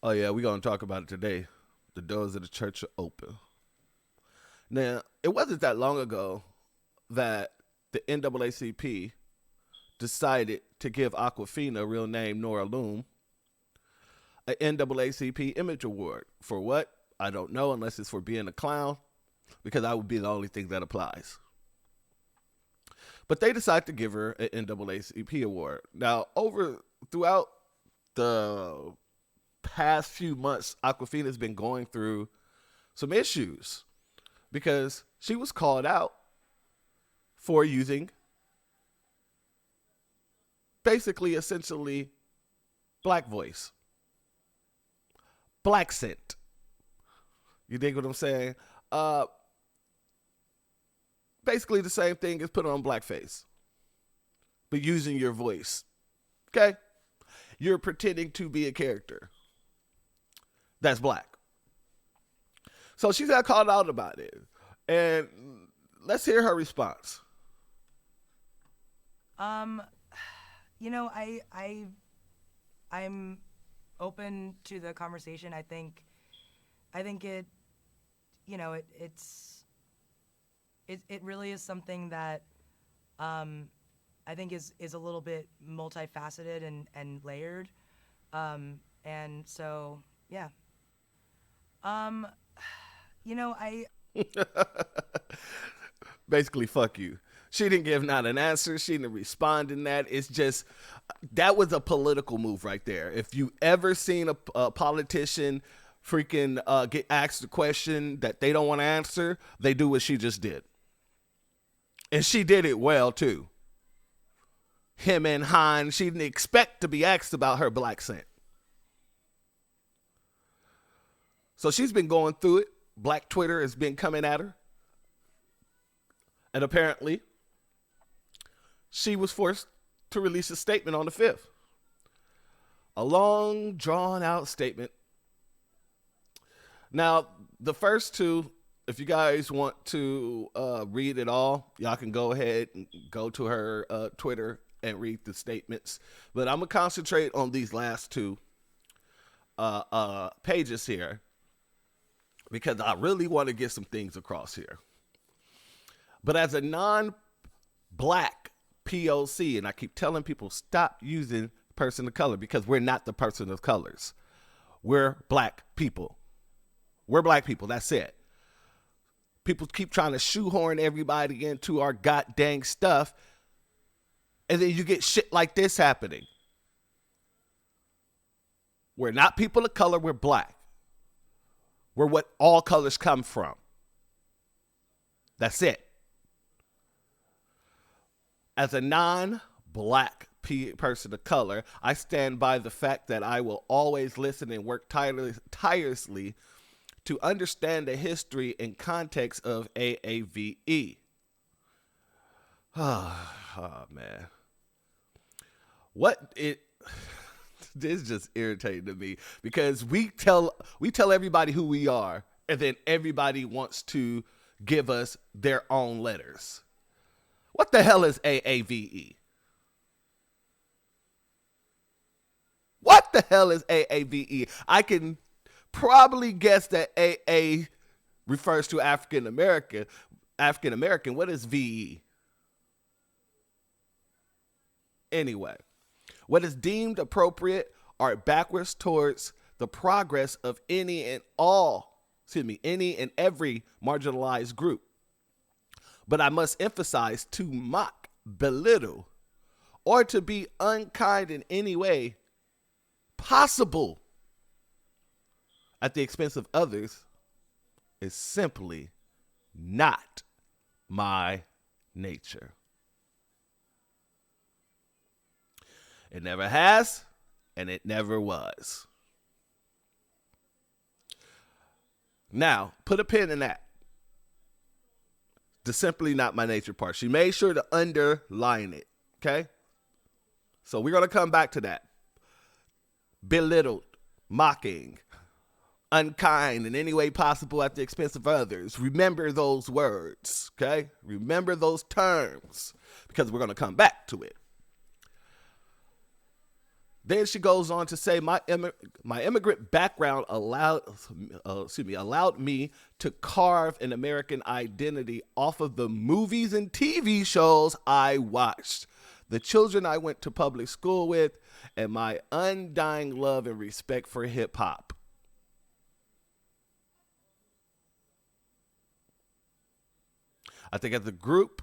Oh yeah, we're gonna talk about it today. The doors of the church are open. Now, it wasn't that long ago that the NAACP decided to give Awkwafina, real name Nora Lum, an NAACP Image Award. For what? I don't know, unless it's for being a clown, because that would be the only thing that applies. But they decided to give her an NAACP award. Now, over throughout the past few months, Awkwafina has been going through some issues because she was called out for using basically, essentially, black voice, Blaccent. You dig what I'm saying? Basically, the same thing as put on blackface, but using your voice. Okay, you're pretending to be a character that's black. So she got called out about it, and let's hear her response. Um, I'm open to the conversation. I think it, it really is something that, I think is a little bit multifaceted and layered. And so, yeah. Um, I Basically, fuck you. She didn't give not an answer. She didn't respond in that. It's just, that was a political move right there. If you ever seen a politician freaking get asked a question that they don't want to answer, they do what she just did. And she did it well, too. Him and Hine, she didn't expect to be asked about her black scent. So she's been going through it. Black Twitter has been coming at her. And apparently, she was forced to release a statement on the 5th. A long, drawn-out statement. Now, the first two, if you guys want to read it all, y'all can go ahead and go to her Twitter and read the statements. But I'm going to concentrate on these last two pages here because I really want to get some things across here. But as a non-black POC, and I keep telling people, stop using person of color because we're not the person of colors. We're black people. We're black people. That's it. People keep trying to shoehorn everybody into our goddamn stuff, and then you get shit like this happening. We're not people of color. We're black. We're what all colors come from. That's it. As a non-black person of color, I stand by the fact that I will always listen and work tirelessly to understand the history and context of AAVE. Oh man. This is just irritating to me because we tell everybody who we are, and then everybody wants to give us their own letters. What the hell is AAVE? What the hell is AAVE? I can probably guess that AA refers to African American. What is VE? Anyway, what is deemed appropriate are backwards towards the progress of any and every marginalized group. But I must emphasize, to mock, belittle, or to be unkind in any way possible at the expense of others is simply not my nature. It never has, and it never was. Now, put a pin in that. The simply not my nature part. She made sure to underline it. Okay? So we're going to come back to that. Belittled, mocking, unkind in any way possible at the expense of others. Remember those words. Okay? Remember those terms because we're going to come back to it. Then she goes on to say, my immigrant background allowed me to carve an American identity off of the movies and TV shows I watched, the children I went to public school with, and my undying love and respect for hip hop. I think as a group,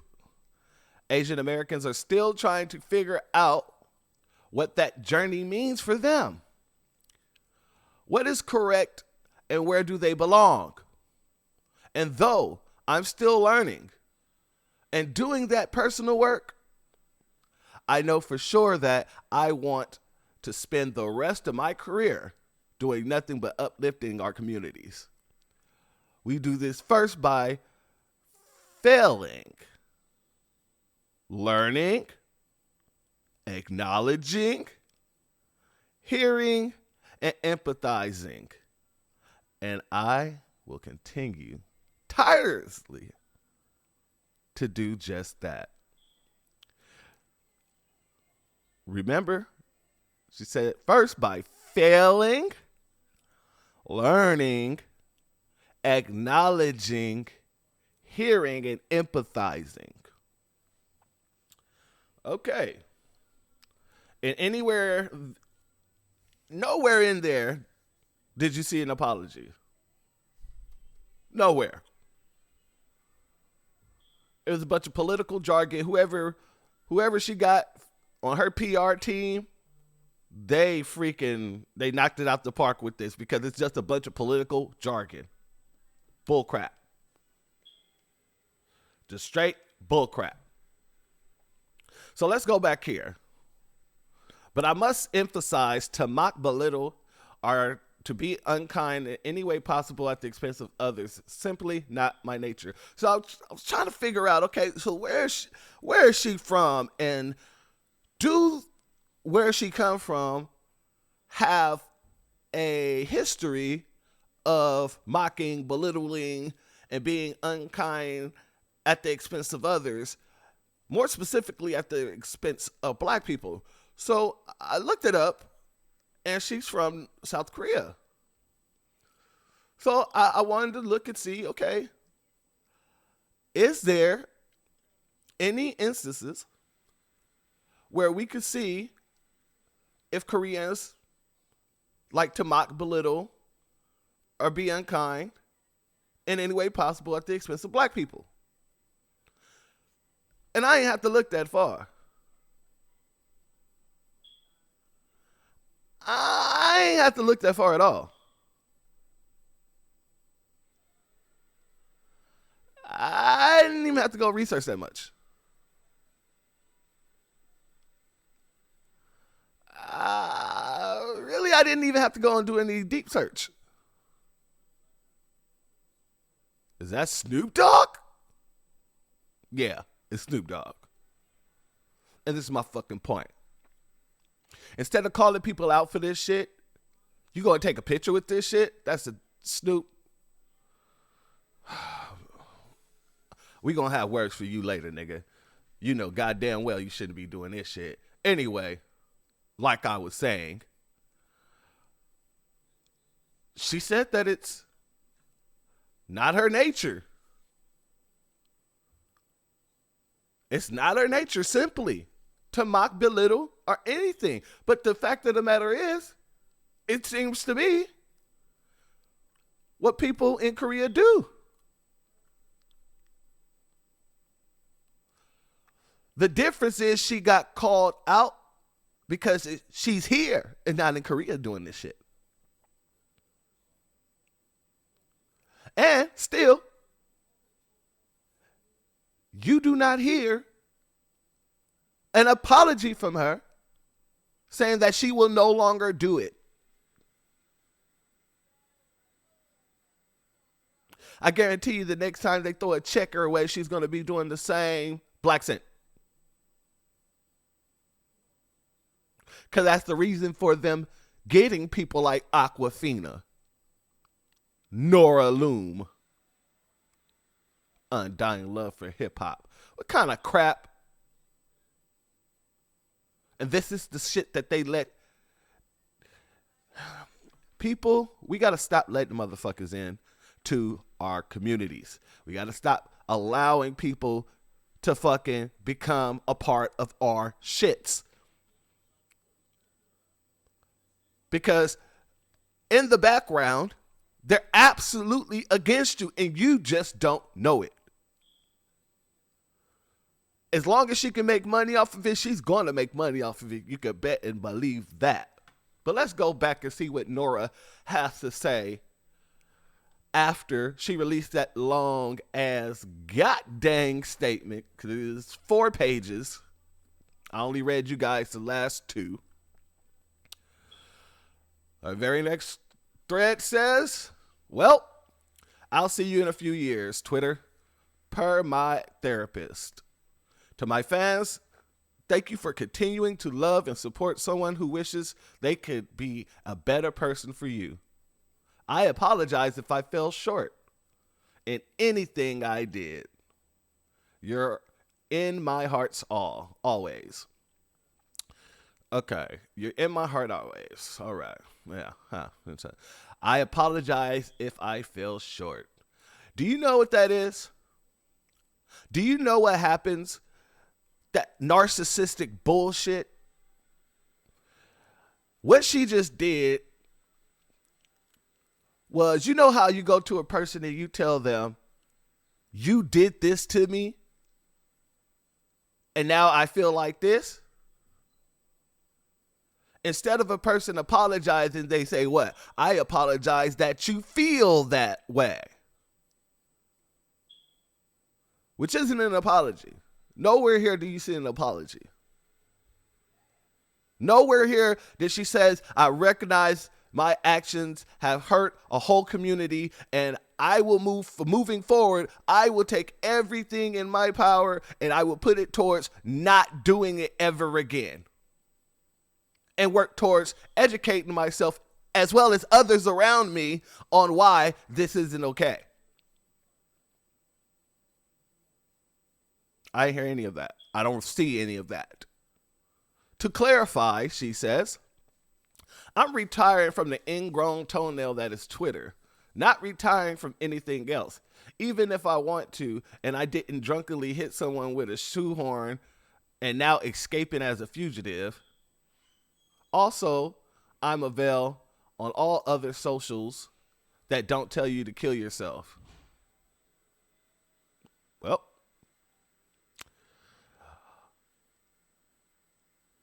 Asian Americans are still trying to figure out what that journey means for them. What is correct and where do they belong? And though I'm still learning and doing that personal work, I know for sure that I want to spend the rest of my career doing nothing but uplifting our communities. We do this first by failing, learning, acknowledging, hearing, and empathizing. And I will continue tirelessly to do just that. Remember, she said it first by failing, learning, acknowledging, hearing, and empathizing. Okay. And nowhere in there did you see an apology. Nowhere. It was a bunch of political jargon. Whoever she got on her PR team, they knocked it out the park with this because it's just a bunch of political jargon. Bull crap. Just straight bull crap. So let's go back here. But I must emphasize, to mock, belittle, or to be unkind in any way possible at the expense of others, simply not my nature. So I was trying to figure out, okay, so where is she from, and where she come from have a history of mocking, belittling, and being unkind at the expense of others, more specifically at the expense of Black people. So I looked it up, and she's from South Korea. So I wanted to look and see, okay, is there any instances where we could see if Koreans like to mock, belittle, or be unkind in any way possible at the expense of Black people? And I ain't have to look that far. I ain't have to look that far at all. I didn't even have to go research that much. Really, I didn't even have to go and do any deep search. Is that Snoop Dogg? Yeah, it's Snoop Dogg. And this is my fucking point. Instead of calling people out for this shit, you gonna take a picture with this shit? That's a Snoop. We gonna have words for you later, nigga. You know goddamn well you shouldn't be doing this shit. Anyway, like I was saying, she said that it's not her nature. It's not her nature simply to mock, belittle, or anything. But the fact of the matter is, it seems to be what people in Korea do. The difference is she got called out because she's here and not in Korea doing this shit. And still, you do not hear an apology from her saying that she will no longer do it. I guarantee you the next time they throw a check her way, she's going to be doing the same Blaccent. Because that's the reason for them getting people like Awkwafina, Nora Lum, undying love for hip hop. What kind of crap? And this is the shit that they let people, we got to stop letting motherfuckers in to our communities. We got to stop allowing people to fucking become a part of our shits. Because in the background, they're absolutely against you and you just don't know it. As long as she can make money off of it, she's going to make money off of it. You can bet and believe that. But let's go back and see what Nora has to say after she released that long ass goddamn statement, because it's 4 pages. I only read you guys the last 2. Our very next thread says, well, I'll see you in a few years, Twitter, per my therapist. To my fans, thank you for continuing to love and support someone who wishes they could be a better person for you. I apologize if I fell short in anything I did. You're in my heart's always. Okay, you're in my heart always. All right. Yeah. I apologize if I fell short. Do you know what that is? Do you know what happens? That narcissistic bullshit. What she just did was, you know how you go to a person and you tell them, you did this to me, and now I feel like this? Instead of a person apologizing, they say what? I apologize that you feel that way. Which isn't an apology. Nowhere here do you see an apology. Nowhere here that she says, I recognize my actions have hurt a whole community and I will moving forward, I will take everything in my power and I will put it towards not doing it ever again. And work towards educating myself as well as others around me on why this isn't okay. I didn't hear any of that. I don't see any of that. To clarify, she says, I'm retiring from the ingrown toenail that is Twitter, not retiring from anything else. Even if I want to, and I didn't drunkenly hit someone with a shoehorn and now escaping as a fugitive. Also, I'm available on all other socials that don't tell you to kill yourself. Well,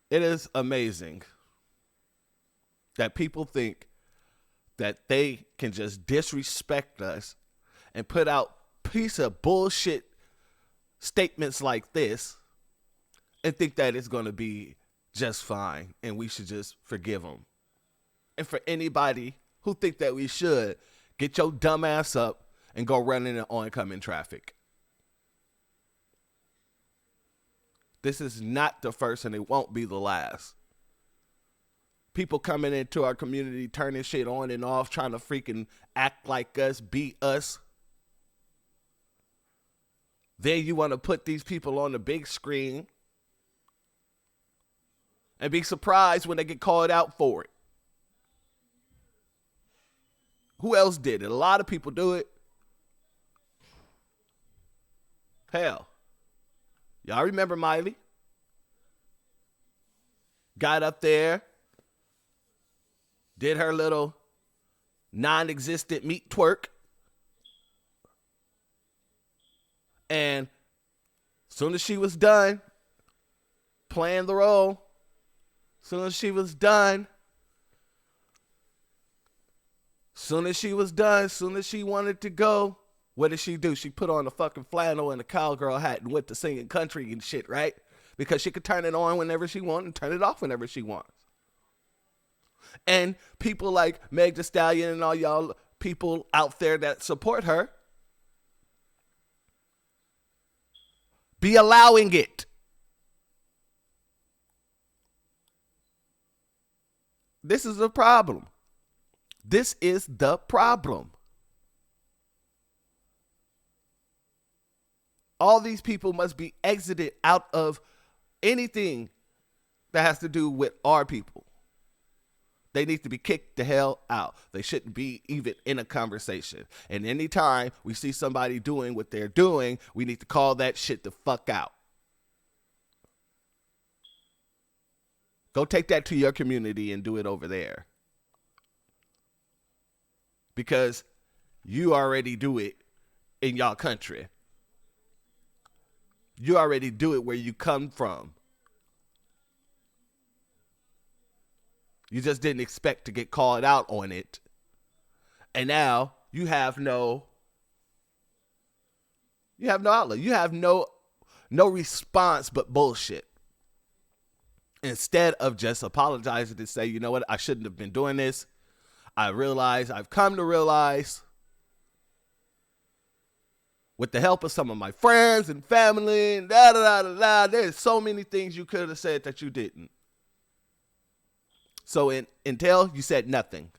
it is amazing that people think that they can just disrespect us and put out piece of bullshit statements like this and think that it's going to be just fine and we should just forgive them. And for anybody who think that we should, get your dumb ass up and go run in oncoming traffic. This is not the first and it won't be the last. People coming into our community, turning shit on and off, trying to freaking act like us, be us. Then you want to put these people on the big screen and be surprised when they get called out for it. Who else did it? A lot of people do it. Hell. Y'all remember Miley? Got up there, did her little non-existent meat twerk. And as soon as she was done playing the role, soon as she was done, soon as she wanted to go, what did she do? She put on a fucking flannel and a cowgirl hat and went to singing country and shit, right? Because she could turn it on whenever she wants and turn it off whenever she wants. And people like Meg Thee Stallion and all y'all people out there that support her be allowing it. This is the problem. This is the problem. All these people must be exited out of anything that has to do with our people. They need to be kicked the hell out. They shouldn't be even in a conversation. And anytime we see somebody doing what they're doing, we need to call that shit the fuck out. Go take that to your community and do it over there. Because you already do it in y'all country. You already do it where you come from. You just didn't expect to get called out on it. And now you have no outlet. You have no response but bullshit. Instead of just apologizing to say, you know what, I shouldn't have been doing this. I've come to realize with the help of some of my friends and family and there's so many things you could have said that you didn't. So until you said nothing.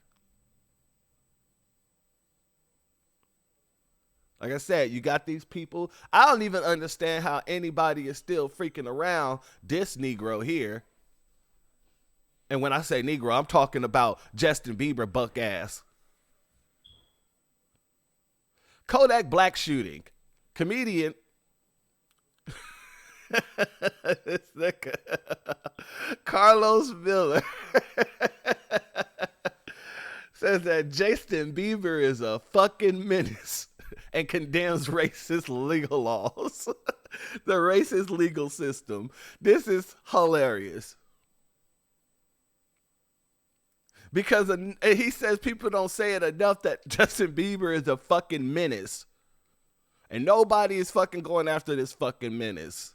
Like I said, you got these people. I don't even understand how anybody is still freaking around this Negro here. And when I say Negro, I'm talking about Justin Bieber buck ass. Kodak Black shooting. Comedian. Carlos Miller says that Justin Bieber is a fucking menace and condemns racist legal laws. The racist legal system. This is hilarious. Because he says people don't say it enough that Justin Bieber is a fucking menace. And nobody is fucking going after this fucking menace.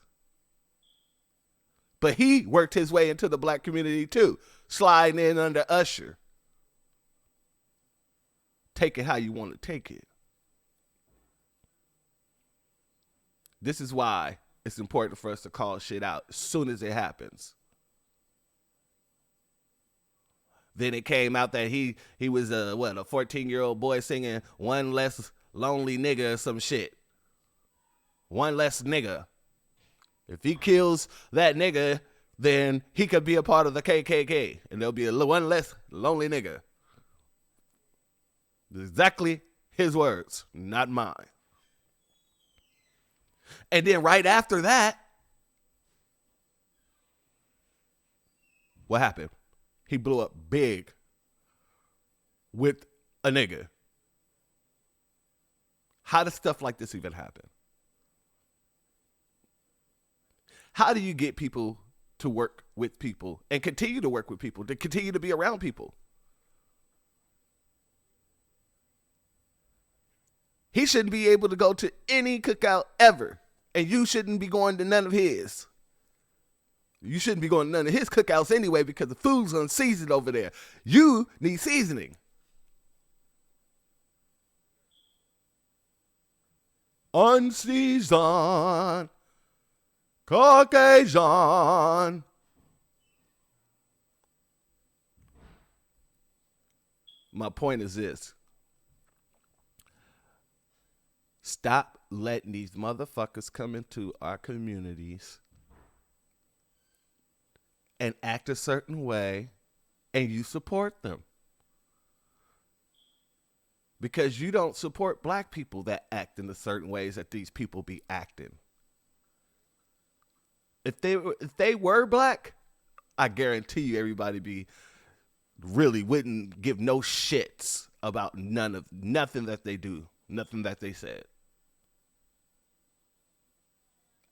But he worked his way into the black community too, sliding in under Usher. Take it how you want to take it. This is why it's important for us to call shit out as soon as it happens. Then it came out that he was a 14-year-old boy singing "One Less Lonely Nigga" or some shit. One less nigga. If he kills that nigga, then he could be a part of the KKK, and there'll be one less lonely nigga. Exactly his words, not mine. And then right after that, what happened? He blew up big with a nigga. How does stuff like this even happen? How do you get people to work with people and continue to work with people, to continue to be around people? He shouldn't be able to go to any cookout ever, and you shouldn't be going to none of his. You shouldn't be going to none of his cookouts anyway because the food's unseasoned over there. You need seasoning. Unseasoned Caucasian. My point is this. Stop letting these motherfuckers come into our communities and act a certain way, and you support them. Because you don't support black people that act in the certain ways that these people be acting. If they were black, I guarantee you everybody really wouldn't give no shits about nothing that they do, nothing that they said.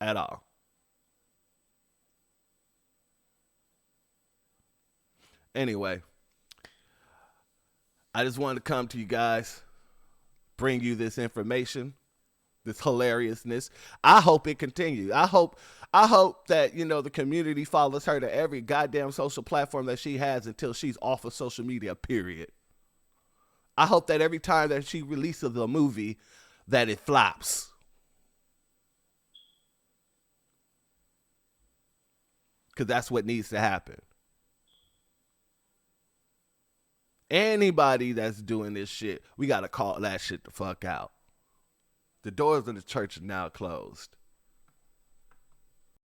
At all. Anyway, I just wanted to come to you guys, bring you this information, this hilariousness. I hope it continues. I hope that, the community follows her to every goddamn social platform that she has until she's off of social media, period. I hope that every time that she releases a movie that it flops. Because that's what needs to happen. Anybody that's doing this shit, we got to call that shit the fuck out. The doors of the church are now closed.